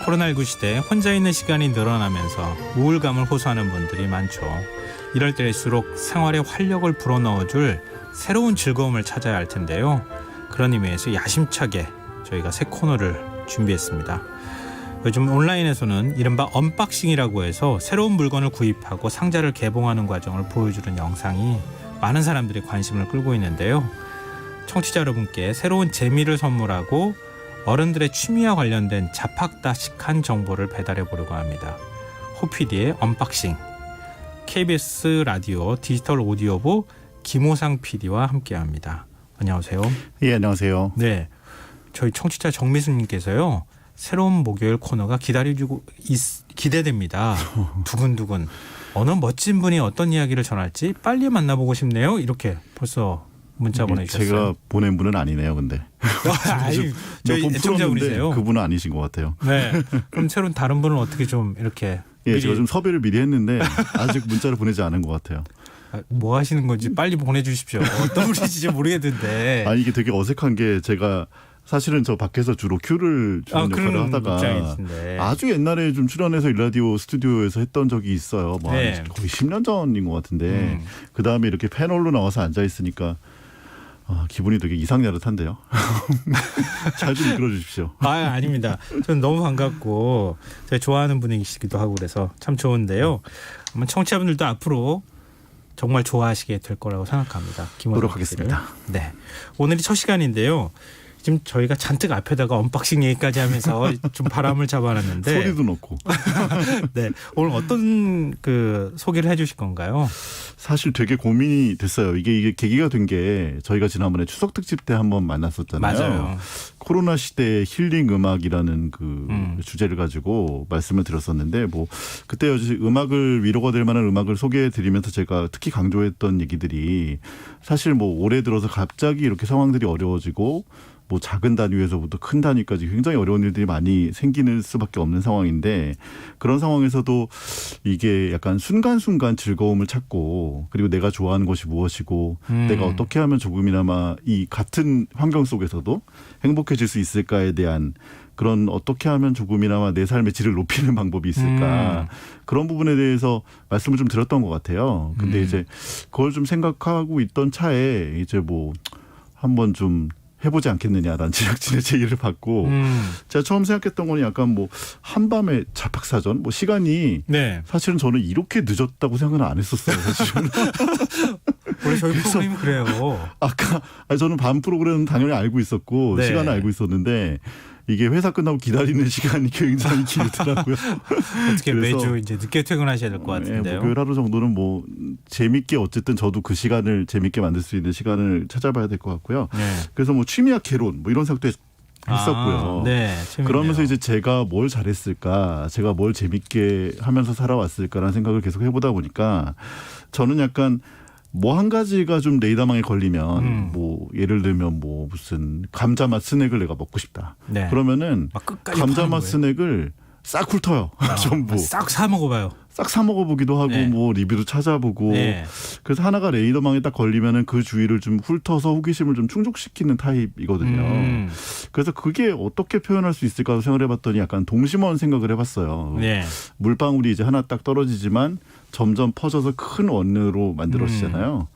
코로나19 시대 혼자 있는 시간이 늘어나면서 우울감을 호소하는 분들이 많죠. 이럴 때일수록 생활에 활력을 불어넣어줄 새로운 즐거움을 찾아야 할 텐데요. 그런 의미에서 야심차게 저희가 새 코너를 준비했습니다. 요즘 온라인에서는 이른바 언박싱이라고 해서 새로운 물건을 구입하고 상자를 개봉하는 과정을 보여주는 영상이 많은 사람들이 관심을 끌고 있는데요. 청취자 여러분께 새로운 재미를 선물하고 어른들의 취미와 관련된 자팍다식한 정보를 배달해 보려고 합니다. 호피디의 언박싱. KBS 라디오 디지털 오디오부 김호상 PD와 함께합니다. 안녕하세요. 예, 안녕하세요. 네, 저희 청취자 정미수님께서요. 새로운 목요일 코너가 기대됩니다. 두근두근. 어느 멋진 분이 어떤 이야기를 전할지 빨리 만나보고 싶네요. 이렇게 벌써 문자 보내주셨어요. 제가 보낸 분은 아니네요, 근데. 아니, 저희 애청자분이세요. 그분은 아니신 것 같아요. 네. 그럼 새로운 다른 분은 어떻게 좀 이렇게 예, 제가 좀 섭외를 미리 했는데 아직 문자를 보내지 않은 것 같아요. 뭐 하시는 건지 빨리 보내주십시오. 어떤 분인지 모르겠는데. 아니 이게 되게 어색한 게 제가 사실은 저 밖에서 주로 큐를 주는 역할을 하다가 입장이신데. 아주 옛날에 좀 출연해서 일라디오 스튜디오에서 했던 적이 있어요. 뭐 네. 거의 10년 전인 것 같은데 그 다음에 이렇게 패널로 나와서 앉아 있으니까 기분이 되게 이상야릇한데요. 잘 좀 이끌어 주십시오. 아닙니다. 저는 너무 반갑고 제가 좋아하는 분이시기도 하고 그래서 참 좋은데요. 아마 청취자분들도 앞으로 정말 좋아하시게 될 거라고 생각합니다. 노력하겠습니다. 네, 오늘이 첫 시간인데요. 지금 저희가 잔뜩 앞에다가 언박싱 얘기까지 하면서 좀 바람을 잡아놨는데 소리도 넣고. 네, 오늘 어떤 그 소개를 해주실 건가요? 사실 되게 고민이 됐어요. 이게 계기가 된 게 저희가 지난번에 추석 특집 때 한번 만났었잖아요. 맞아요. 코로나 시대의 힐링 음악이라는 그 주제를 가지고 말씀을 드렸었는데 뭐 그때 음악을 위로가 될 만한 음악을 소개해 드리면서 제가 특히 강조했던 얘기들이 사실 뭐 올해 들어서 갑자기 이렇게 상황들이 어려워지고 뭐 작은 단위에서부터 큰 단위까지 굉장히 어려운 일들이 많이 생기는 수밖에 없는 상황인데 그런 상황에서도 이게 약간 순간순간 즐거움을 찾고 그리고 내가 좋아하는 것이 무엇이고 내가 어떻게 하면 조금이나마 이 같은 환경 속에서도 행복해질 수 있을까에 대한 그런 어떻게 하면 조금이나마 내 삶의 질을 높이는 방법이 있을까 그런 부분에 대해서 말씀을 좀 드렸던 것 같아요. 근데 이제 그걸 좀 생각하고 있던 차에 이제 뭐 한번 좀 해보지 않겠느냐라는 제작진의 제의를 받고 제가 처음 생각했던 건 약간 뭐 한밤의 자팍사전 뭐 시간이 네. 사실은 저는 이렇게 늦었다고 생각은 안 했었어요. 사실은. 원래 저희 프로그램이 그래요. 저는 밤 프로그램은 당연히 알고 있었고 네. 시간을 알고 있었는데 이게 회사 끝나고 기다리는 시간이 굉장히 길더라고요. 어떻게 매주 이제 늦게 퇴근하셔야 될 것 같은데요. 목요일 하루 정도는 뭐 재밌게 어쨌든 저도 그 시간을 재밌게 만들 수 있는 시간을 찾아봐야 될 것 같고요. 네. 그래서 뭐 취미와 개론 뭐 이런 생각도 했었고요. 네, 그러면서 이제 제가 뭘 잘했을까, 제가 뭘 재밌게 하면서 살아왔을까라는 생각을 계속 해보다 보니까 저는 약간 뭐 한 가지가 좀 레이더망에 걸리면 뭐 예를 들면 뭐 무슨 감자맛 스낵을 내가 먹고 싶다. 네. 그러면은 끝까지 감자맛 스낵을 싹 훑어요. 전부. 싹 사 먹어봐요. 싹 사 먹어보기도 하고 네. 뭐 리뷰도 찾아보고 네. 그래서 하나가 레이더망에 딱 걸리면은 그 주위를 좀 훑어서 호기심을 좀 충족시키는 타입이거든요. 그래서 그게 어떻게 표현할 수 있을까 생각을 해봤더니 약간 동심원 생각을 해봤어요. 네. 물방울이 이제 하나 딱 떨어지지만 점점 퍼져서 큰 원으로 만들어지잖아요.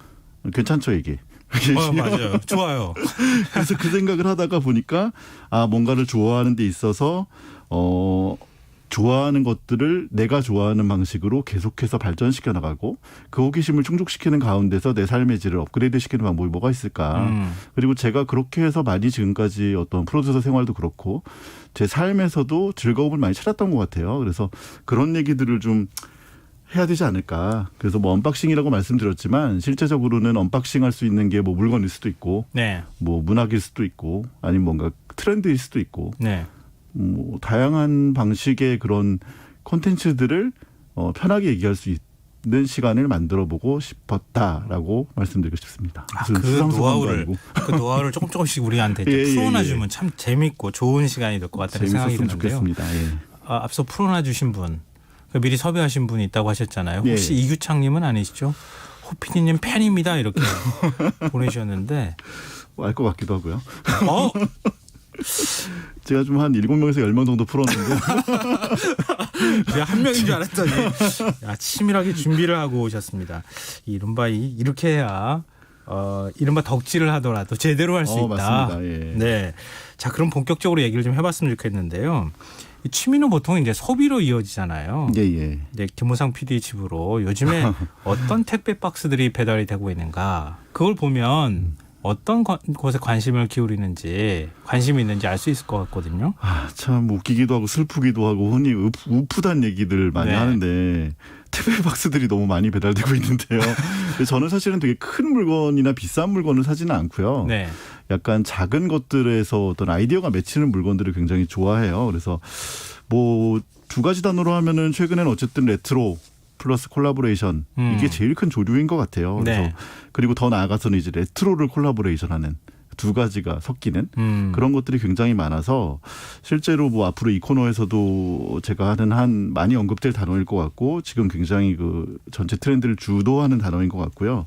괜찮죠 이게? 맞아요. 좋아요. 그래서 그 생각을 하다가 보니까 뭔가를 좋아하는 데 있어서 좋아하는 것들을 내가 좋아하는 방식으로 계속해서 발전시켜 나가고 그 호기심을 충족시키는 가운데서 내 삶의 질을 업그레이드 시키는 방법이 뭐가 있을까. 그리고 제가 그렇게 해서 많이 지금까지 어떤 프로듀서 생활도 그렇고 제 삶에서도 즐거움을 많이 찾았던 것 같아요. 그래서 그런 얘기들을 좀 해야 되지 않을까. 그래서 뭐 언박싱이라고 말씀드렸지만 실제적으로는 언박싱 할 수 있는 게 뭐 물건일 수도 있고 네. 뭐 문학일 수도 있고 아니면 뭔가 트렌드일 수도 있고 네. 뭐 다양한 방식의 그런 콘텐츠들을 편하게 얘기할 수 있는 시간을 만들어보고 싶었다라고 말씀드리고 싶습니다. 그 노하우를 조금씩 우리한테 풀어놔주면 참 재밌고 좋은 시간이 될 것 같다는 생각이 드는데요. 좋겠습니다. 예. 앞서 풀어놔주신 분, 미리 섭외하신 분이 있다고 하셨잖아요. 혹시 예. 이규창님은 아니시죠? 호피디님 팬입니다 이렇게 보내주셨는데 알 것 같기도 하고요. 제가 좀 한 7명에서 10명 정도 풀었는데 제가 한 명인 줄 알았더니 야, 치밀하게 준비를 하고 오셨습니다. 이른바 이렇게 해야 이른바 덕질을 하더라도 제대로 할 수 있다. 맞습니다. 예. 네. 자, 그럼 본격적으로 얘기를 좀 해봤으면 좋겠는데요. 이 취미는 보통 이제 소비로 이어지잖아요. 예. 이제 김우상 PD 집으로 요즘에 어떤 택배 박스들이 배달이 되고 있는가 그걸 보면 어떤 곳에 관심을 기울이는지 관심이 있는지 알 수 있을 것 같거든요. 참 웃기기도 하고 슬프기도 하고 흔히 우프단 얘기들 많이 네. 하는데 택배 박스들이 너무 많이 배달되고 있는데요. 저는 사실은 되게 큰 물건이나 비싼 물건을 사지는 않고요. 네. 약간 작은 것들에서 어떤 아이디어가 맺히는 물건들을 굉장히 좋아해요. 그래서 뭐 두 가지 단어로 하면은 최근에는 어쨌든 레트로 플러스 콜라보레이션 이게 제일 큰 조류인 것 같아요. 그래서 네. 그리고 더 나아가서는 이제 레트로를 콜라보레이션하는 두 가지가 섞이는 그런 것들이 굉장히 많아서 실제로 뭐 앞으로 이 코너에서도 제가 하는 한 많이 언급될 단어일 것 같고 지금 굉장히 그 전체 트렌드를 주도하는 단어인 것 같고요.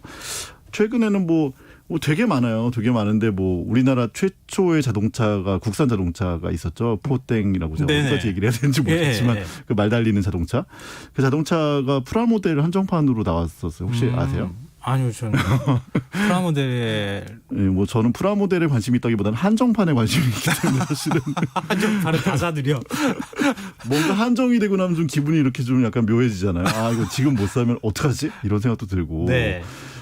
최근에는 뭐 되게 많아요. 되게 많은데 뭐 우리나라 최초의 자동차가 국산 자동차가 있었죠. 포땡이라고 제가 네네. 어디까지 얘기를 해야 되는지 모르겠지만 그 말 달리는 자동차. 그 자동차가 프라모델 한정판으로 나왔었어요. 혹시 아세요? 아니요, 저는 프라모델 네, 뭐 저는 프라모델에 관심이 있다기보다는 한정판에 관심이 있기 때문에 사실은 한정판을 다 사드려. 뭔가 한정이 되고 나면 좀 기분이 이렇게 좀 약간 묘해지잖아요. 아 이거 지금 못 사면 어떡하지? 이런 생각도 들고. 네.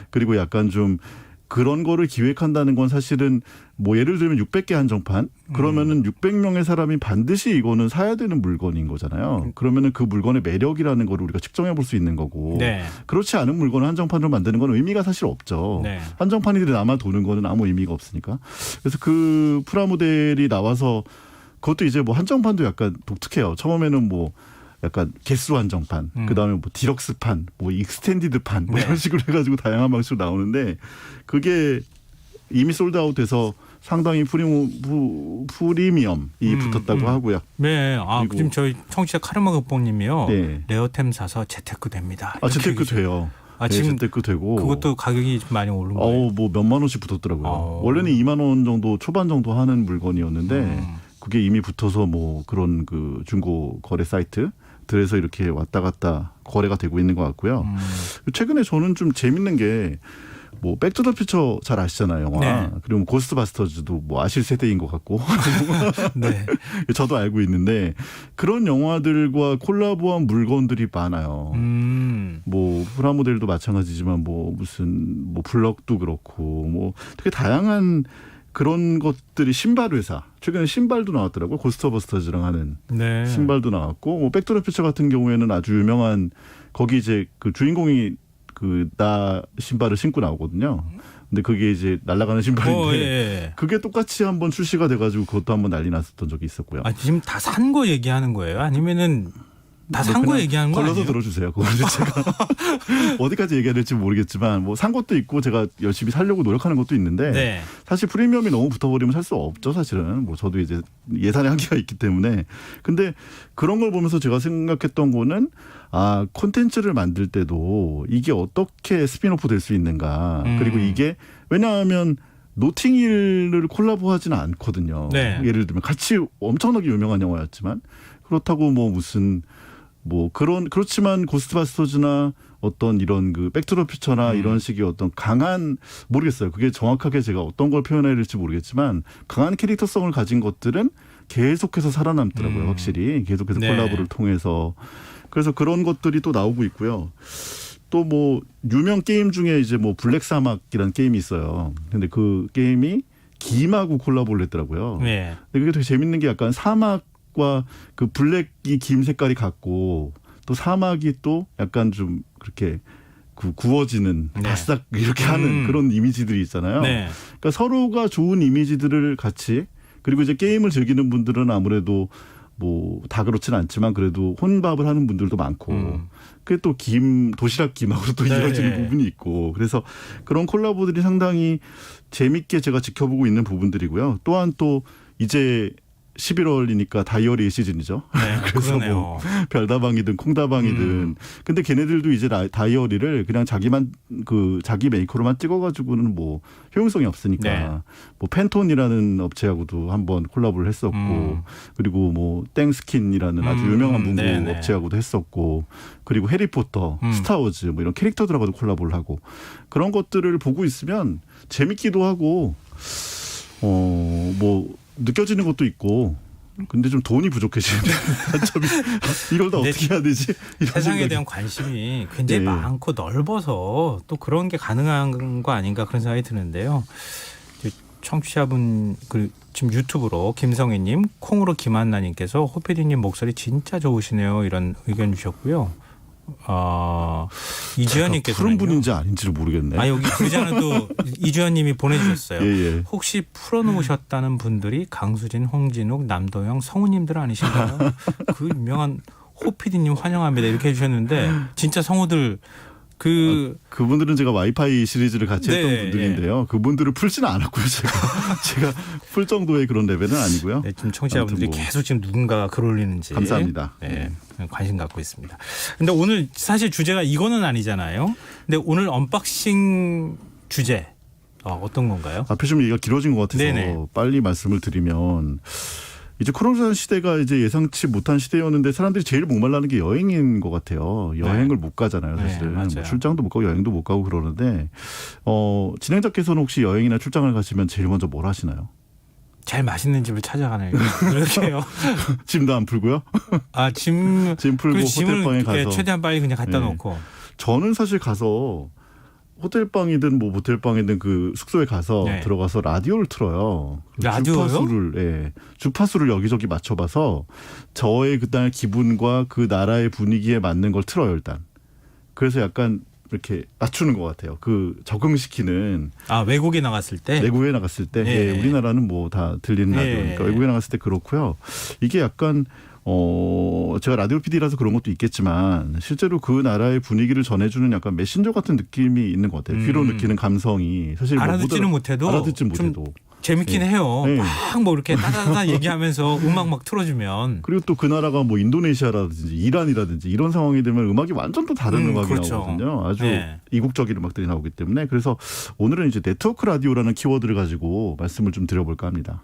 그리고 약간 좀 그런 거를 기획한다는 건 사실은 뭐 예를 들면 600개 한정판 그러면은 600명의 사람이 반드시 이거는 사야 되는 물건인 거잖아요. 그러면은 그 물건의 매력이라는 걸 우리가 측정해 볼 수 있는 거고 네. 그렇지 않은 물건을 한정판으로 만드는 건 의미가 사실 없죠. 네. 한정판이 남아 도는 거는 아무 의미가 없으니까. 그래서 그 프라모델이 나와서 그것도 이제 뭐 한정판도 약간 독특해요. 처음에는 뭐 약간 개수 한정판, 그다음에 뭐 디럭스판, 뭐 익스텐디드판 뭐 네. 이런 식으로 해가지고 다양한 방식으로 나오는데 그게 이미 솔드아웃돼서 상당히 프리미엄이 붙었다고 하고요. 네. 아, 그리고- 지금 저희 청취자 카르마 극복님이요. 네. 레어템 사서 재테크 됩니다. 아 이렇게 재테크 얘기해 돼요. 아, 네, 지금 재테크 되고. 그것도 가격이 좀 많이 오른 거예요. 뭐 몇만 원씩 붙었더라고요. 원래는 2만 원 정도 초반 정도 하는 물건이었는데 그게 이미 붙어서 뭐 그런 그 중고 거래 사이트들에서 이렇게 왔다 갔다 거래가 되고 있는 것 같고요. 최근에 저는 좀 재밌는 게 뭐 백투더퓨처 잘 아시잖아요, 영화. 네. 그리고 뭐 고스트바스터즈도 뭐 아실 세대인 것 같고 네. 저도 알고 있는데 그런 영화들과 콜라보한 물건들이 많아요. 뭐 프라모델도 마찬가지지만 뭐 무슨 뭐 블럭도 그렇고 뭐 되게 다양한 그런 것들이 신발 회사 최근에 신발도 나왔더라고요. 고스트버스터즈랑 하는 네. 신발도 나왔고 뭐 백투더퓨처 같은 경우에는 아주 유명한 거기 이제 그 주인공이 그 나 신발을 신고 나오거든요. 근데 그게 이제 날아가는 신발인데 예. 그게 똑같이 한번 출시가 돼가지고 그것도 한번 난리 났었던 적이 있었고요. 아, 지금 다 산 거 얘기하는 거예요? 아니면은 다 산 거 얘기하는 거 걸러서 아니에요? 들어주세요. 그거는 제가 어디까지 얘기해야 될지 모르겠지만 뭐 산 것도 있고 제가 열심히 살려고 노력하는 것도 있는데 네. 사실 프리미엄이 너무 붙어버리면 살 수 없죠. 사실은 뭐 저도 이제 예산의 한계가 있기 때문에 근데 그런 걸 보면서 제가 생각했던 거는 아 콘텐츠를 만들 때도 이게 어떻게 스피노프 될 수 있는가 그리고 이게 왜냐하면 노팅힐을 콜라보하지는 않거든요. 네. 예를 들면 같이 엄청나게 유명한 영화였지만 그렇다고 뭐 무슨 뭐 그렇지만 고스트바스터즈나 어떤 이런 그 백투더퓨처나 이런 식의 어떤 강한 모르겠어요. 그게 정확하게 제가 어떤 걸 표현해야 될지 모르겠지만 강한 캐릭터성을 가진 것들은 계속해서 살아남더라고요. 확실히 계속해서 네. 콜라보를 통해서 그래서 그런 것들이 또 나오고 있고요. 또 뭐 유명 게임 중에 이제 뭐 블랙 사막이라는 게임이 있어요. 근데 그 게임이 김하고 콜라보를 했더라고요. 네. 근데 그게 되게 재밌는 게 약간 사막과 그 블랙이 김 색깔이 같고 또 사막이 또 약간 좀 그렇게 구워지는 네. 바싹 이렇게 하는 그런 이미지들이 있잖아요. 네. 그러니까 서로가 좋은 이미지들을 같이 그리고 이제 게임을 즐기는 분들은 아무래도 뭐 다 그렇지는 않지만 그래도 혼밥을 하는 분들도 많고 그게 또 도시락 김하고도 또 네. 이어지는 부분이 있고 그래서 그런 콜라보들이 상당히 재밌게 제가 지켜보고 있는 부분들이고요. 또한 또 이제 11월이니까 다이어리 시즌이죠. 네, 그래서 그러네요. 뭐 별다방이든 콩다방이든 근데 걔네들도 이제 다이어리를 그냥 자기 메이커로만 찍어가지고는 뭐 효용성이 없으니까 네. 뭐 팬톤이라는 업체하고도 한번 콜라보를 했었고 그리고 뭐 땡스킨이라는 아주 유명한 문구 네네. 업체하고도 했었고 그리고 해리포터, 스타워즈 뭐 이런 캐릭터들하고도 콜라보를 하고 그런 것들을 보고 있으면 재밌기도 하고 뭐 느껴지는 것도 있고 근데 좀 돈이 부족해지는 단점이 이걸 다 어떻게 해야 되지? 이런 세상에 생각이. 대한 관심이 굉장히 네. 많고 넓어서 또 그런 게 가능한 거 아닌가 그런 생각이 드는데요. 청취자분 지금 유튜브로 김성희님, 콩으로 김한나님께서 호피디님 목소리 진짜 좋으시네요 이런 의견 주셨고요. 이주연님께서는 푸른 분인지 아닌지를 모르겠네. 여기 글자는 또 이주연님이 보내주셨어요. 예. 혹시 풀어놓으셨다는 분들이 강수진, 홍진욱, 남도영, 성우님들 아니신가요? 그 유명한 호피디님 환영합니다 이렇게 해주셨는데 진짜 성우들 그분들은 제가 와이파이 시리즈를 같이 네, 했던 분들인데요. 그분들을 풀지는 않았고요. 제가 풀 정도의 그런 레벨은 아니고요. 네, 지금 청취자분들이 아무튼 뭐 계속 지금 누군가가 글 올리는지 감사합니다. 네, 관심 갖고 있습니다. 근데 오늘 사실 주제가 이거는 아니잖아요. 근데 오늘 언박싱 주제 어떤 건가요? 앞에 좀 얘기가 길어진 것 같아서 네네. 빨리 말씀을 드리면 이제 코로나 시대가 이제 예상치 못한 시대였는데 사람들이 제일 목말라는 게 여행인 것 같아요. 여행을 못 가잖아요, 사실. 네, 맞아요. 뭐 출장도 못 가고 여행도 못 가고 그러는데 진행자께서는 혹시 여행이나 출장을 가시면 제일 먼저 뭘 하시나요? 제일 맛있는 집을 찾아가네요. 그렇게요. 짐도 안 풀고요? 짐 풀고 그리고 짐을 호텔방에 가서. 최대한 빨리 그냥 갖다 네. 놓고. 저는 사실 가서 호텔방이든 뭐 모텔방이든 그 숙소에 가서 네. 들어가서 라디오를 틀어요. 라디오요? 주파수를 여기저기 맞춰봐서 저의 그날 기분과 그 나라의 분위기에 맞는 걸 틀어요 일단. 그래서 약간 이렇게 맞추는 것 같아요. 그 적응시키는. 외국에 나갔을 때. 외국에 나갔을 때 네. 우리나라는 뭐 다 들리는 네. 라디오니까 외국에 나갔을 때 그렇고요. 이게 약간 제가 라디오 PD라서 그런 것도 있겠지만 실제로 그 나라의 분위기를 전해주는 약간 메신저 같은 느낌이 있는 것 같아요. 귀로 느끼는 감성이 사실 알아듣지는 못해도 알아듣지 좀 못해도 재밌긴 네. 해요. 네. 막 뭐 이렇게 따다다 얘기하면서 음악 막 틀어주면. 그리고 또 그 나라가 뭐 인도네시아라든지 이란이라든지 이런 상황이 되면 음악이 완전 또 다른 음악이 그렇죠. 나오거든요. 아주 네. 이국적인 음악들이 나오기 때문에 그래서 오늘은 이제 네트워크 라디오라는 키워드를 가지고 말씀을 좀 드려볼까 합니다.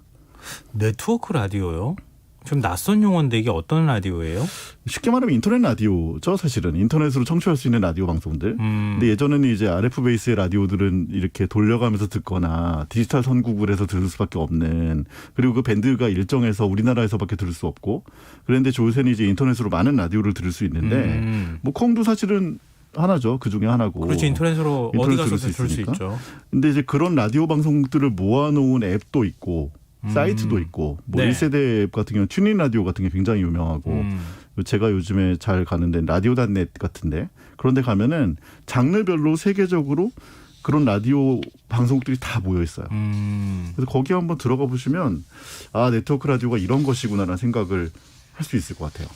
네트워크 라디오요? 좀 낯선 용어인데 이게 어떤 라디오예요? 쉽게 말하면 인터넷 라디오죠, 사실은. 인터넷으로 청취할 수 있는 라디오 방송들. 근데 예전에는 이제 RF 베이스의 라디오들은 이렇게 돌려가면서 듣거나 디지털 선국을 해서 들을 수밖에 없는 그리고 그 밴드가 일정해서 우리나라에서밖에 들을 수 없고 그런데 요새는 이제 인터넷으로 많은 라디오를 들을 수 있는데 뭐 콩도 사실은 하나죠. 그 중에 하나고. 그렇죠. 인터넷으로 어디 가서 들을 들을 수 있으니까. 있죠. 근데 이제 그런 라디오 방송들을 모아놓은 앱도 있고 사이트도 있고 뭐 네. 1세대 앱 같은 경우는 튜닝 라디오 같은 게 굉장히 유명하고 제가 요즘에 잘 가는 데 라디오.net 같은데 그런데 가면은 장르별로 세계적으로 그런 라디오 방송국들이 다 모여 있어요. 그래서 거기 한번 들어가 보시면 네트워크 라디오가 이런 것이구나라는 생각을 할 수 있을 것 같아요.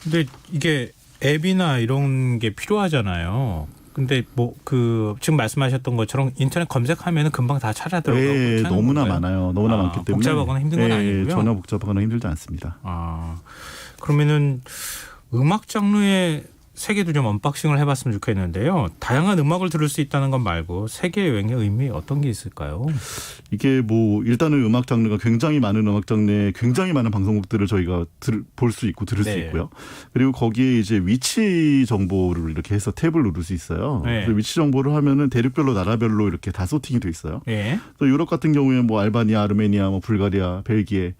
근데 이게 앱이나 이런 게 필요하잖아요. 근데 뭐 지금 말씀하셨던 것처럼 인터넷 검색하면은 금방 다 찾아 들어가고 네, 너무나 많아요. 너무나 많기 때문에 복잡하거나 힘든 건 아니고요. 전혀 복잡하거나 힘들지 않습니다. 그러면은 음악 장르의 세계도 좀 언박싱을 해봤으면 좋겠는데요. 다양한 음악을 들을 수 있다는 것 말고 세계 여행의 의미 어떤 게 있을까요? 이게 뭐 일단은 음악 장르가 굉장히 많은 음악 장르에 굉장히 많은 방송국들을 저희가 볼 수 있고 들을 수 있고요. 그리고 거기에 이제 위치 정보를 이렇게 해서 탭을 누를 수 있어요. 네. 그래서 위치 정보를 하면은 대륙별로 나라별로 이렇게 다 소팅이 돼 있어요. 예. 또 유럽 같은 경우에 뭐 알바니아, 아르메니아, 뭐 불가리아, 벨기에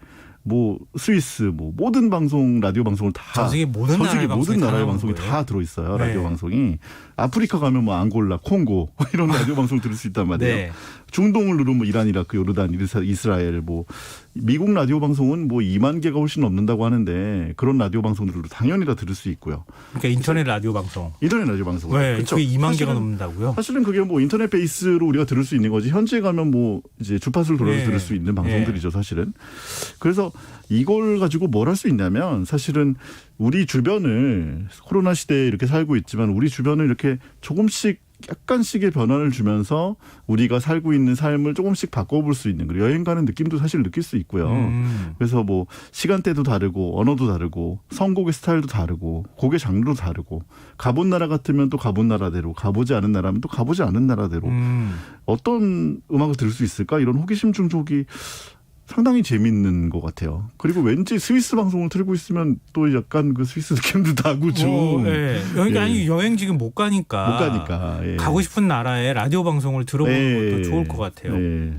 뭐 스위스 뭐 모든 방송 라디오 방송을 다 전 세계 모든 나라의 방송이 거예요? 다 들어 있어요. 네. 라디오 방송이 아프리카 가면 뭐 앙골라, 콩고 이런 라디오 방송 들을 수 있단 말이에요. 네. 중동을 누르면 이란, 이라크, 요르단, 이스라엘 뭐 미국 라디오 방송은 뭐 2만 개가 훨씬 넘는다고 하는데 그런 라디오 방송들도 당연히 다 들을 수 있고요. 그러니까 인터넷 라디오 방송. 인터넷 라디오 방송. 네, 그렇죠. 그게 2만 개가 사실은 넘는다고요? 사실은 그게 뭐 인터넷 베이스로 우리가 들을 수 있는 거지. 현지에 가면 뭐 이제 주파수를 돌려서 네. 들을 수 있는 방송들이죠, 사실은. 그래서 이걸 가지고 뭘 할 수 있냐면 사실은 우리 주변을 코로나 시대에 이렇게 살고 있지만 우리 주변을 이렇게 조금씩 약간씩의 변화를 주면서 우리가 살고 있는 삶을 조금씩 바꿔볼 수 있는, 그리고 여행 가는 느낌도 사실 느낄 수 있고요. 그래서 뭐 시간대도 다르고 언어도 다르고 선곡의 스타일도 다르고 곡의 장르도 다르고, 가본 나라 같으면 또 가본 나라대로, 가보지 않은 나라면 또 가보지 않은 나라대로 어떤 음악을 들을 수 있을까, 이런 호기심 중독이 상당히 재밌는 것 같아요. 그리고 왠지 스위스 방송을 틀고 있으면 또 약간 그 스위스 느낌도 나고 좀. 예. 여기 예. 아니 여행 지금 못 가니까. 예. 가고 싶은 나라의 라디오 방송을 들어보는 것도 좋을 것 같아요. 예.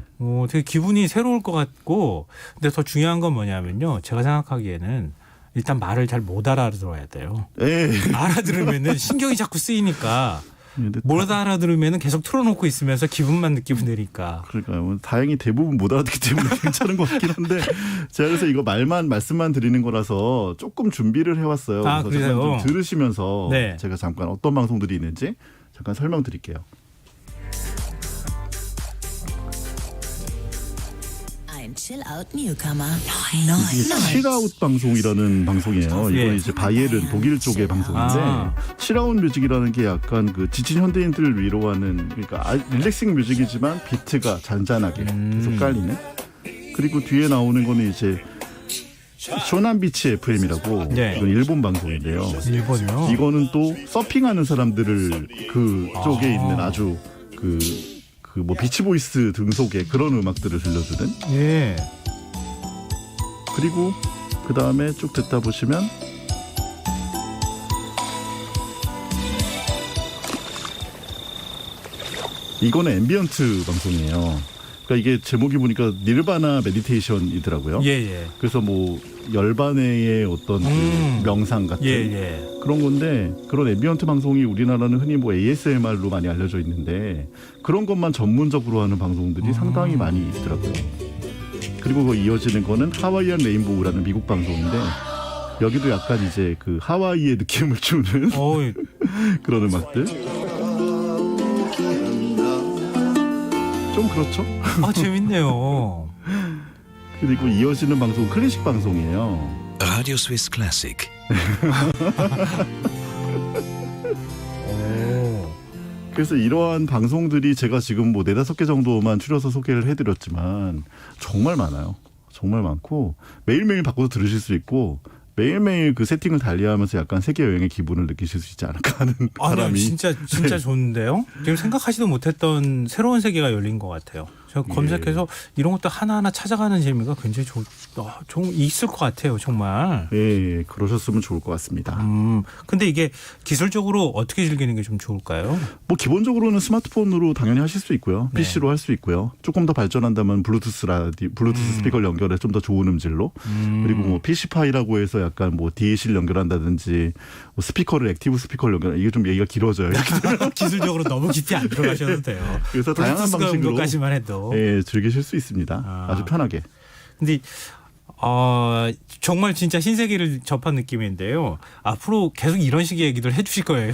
되게 기분이 새로울 것 같고, 근데 더 중요한 건 뭐냐면요. 제가 생각하기에는 일단 말을 잘 못 알아들어야 돼요. 예. 알아들으면은 신경이 자꾸 쓰이니까. 근데 못 알아들으면은 계속 틀어놓고 있으면서 기분만 느끼면 되니까. 그러니까요. 뭐 다행히 대부분 못 알아듣기 때문에 괜찮은 것 같긴 한데, 제가 그래서 이거 말씀만 드리는 거라서 조금 준비를 해왔어요. 아, 그래서 그래요? 잠깐 좀 들으시면서 네. 제가 잠깐 어떤 방송들이 있는지 잠깐 설명드릴게요. Ein Chill-Out Newcomer. 이게 칠아웃 방송이라는 방송이에요. 예. 이건 이제 바이에른 독일 쪽의 방송인데, 칠아웃 뮤직이라는 게 약간 그 지친 현대인들을 위로하는, 그러니까 릴렉싱 뮤직이지만 비트가 잔잔하게 계속 깔리는. 그리고 뒤에 나오는 거는 이제 쇼난비치 FM이라고, 네. 이건 일본 방송인데요. 일본이요? 이거는 또 서핑하는 사람들을 그 쪽에 있는 아주 뭐 비치보이스 등속의 그런 음악들을 들려주는. 예. 그리고 그 다음에 쭉 듣다 보시면 이거는 앰비언트 방송이에요. 그러니까 이게 제목이 보니까 니르바나 메디테이션이더라고요. 예. 그래서 뭐 열반회의 어떤 그 명상 같은 예. 그런 건데, 그런 앰비언트 방송이 우리나라는 흔히 뭐 ASMR로 많이 알려져 있는데, 그런 것만 전문적으로 하는 방송들이 상당히 많이 있더라고요. 그리고 그 이어지는 거는 하와이안 레인보우라는 미국 방송인데, 여기도 약간 이제 그 하와이의 느낌을 주는 그런 음악들. 좀 그렇죠? 아, 재밌네요. 그리고 이어지는 방송은 클래식 방송이에요. Radio Swiss Classic. 그래서 이러한 방송들이 제가 지금 뭐 4-5개 정도만 추려서 소개를 해드렸지만 정말 많아요. 정말 많고 매일매일 바꿔서 들으실 수 있고, 매일매일 그 세팅을 달리하면서 약간 세계 여행의 기분을 느끼실 수 있지 않을까 하는 바람이. 진짜 좋은데요. 지금 생각하지도 못했던 새로운 세계가 열린 것 같아요. 제가 검색해서 이런 것도 하나하나 찾아가는 재미가 굉장히 좀 있을 것 같아요, 정말. 예, 그러셨으면 좋을 것 같습니다. 근데 이게 기술적으로 어떻게 즐기는 게 좀 좋을까요? 뭐 기본적으로는 스마트폰으로 당연히 하실 수 있고요. 네. PC로 할 수 있고요. 조금 더 발전한다면 블루투스 스피커를 연결해 좀 더 좋은 음질로. 그리고 뭐 PC파이라고 해서 약간 뭐 DAC를 연결한다든지, 뭐 스피커를 액티브 스피커를 이게 좀 얘기가 길어져요. 기술적으로 너무 깊이 안 들어가셔도 돼요. 그래서 다양한 방식으로 까지만 해도. 예, 즐기실 수 있습니다. 아주 편하게. 근데 정말 진짜 신세계를 접한 느낌인데요. 앞으로 계속 이런 식의 얘기들 해주실 거예요?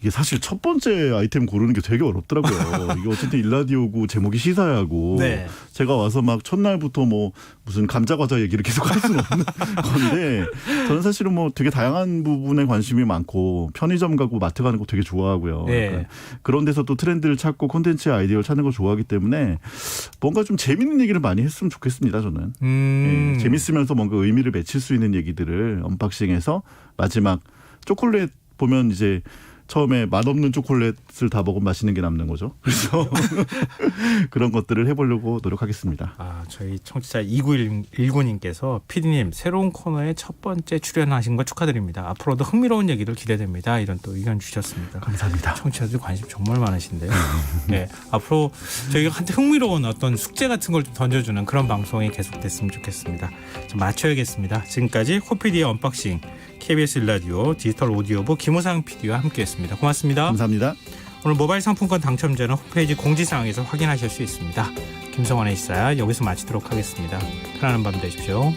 이게 사실 첫 번째 아이템 고르는 게 되게 어렵더라고요. 이게 어쨌든 일라디오고 제목이 시사야고, 네. 제가 와서 막 첫날부터 뭐 무슨 감자 과자 얘기를 계속 할 수는 없는 건데, 저는 사실은 뭐 되게 다양한 부분에 관심이 많고 편의점 가고 마트 가는 거 되게 좋아하고요. 네. 그런 데서 또 트렌드를 찾고 콘텐츠의 아이디어를 찾는 걸 좋아하기 때문에 뭔가 좀 재밌는 얘기를 많이 했으면 좋겠습니다. 저는. 예, 재밌으면서 뭔가 의미를 맺힐 수 있는 얘기들을 언박싱해서, 마지막 초콜릿 보면 이제 처음에 맛없는 초콜릿을 다 먹으면 맛있는 게 남는 거죠. 그래서 그런 것들을 해보려고 노력하겠습니다. 저희 청취자 2919님께서 PD님 새로운 코너에 첫 번째 출연하신 거 축하드립니다. 앞으로도 흥미로운 얘기들 기대됩니다. 이런 또 의견 주셨습니다. 감사합니다. 청취자들 관심 정말 많으신데요. 네, 앞으로 저희한테 흥미로운 어떤 숙제 같은 걸 좀 던져주는 그런 방송이 계속됐으면 좋겠습니다. 좀 맞춰야겠습니다. 지금까지 호피디의 언박싱 KBS 일라디오 디지털 오디오부 김호상 PD와 함께했습니다. 고맙습니다. 감사합니다. 오늘 모바일 상품권 당첨자는 홈페이지 공지사항에서 확인하실 수 있습니다. 김성환의 시사 여기서 마치도록 하겠습니다. 편안한 밤 되십시오.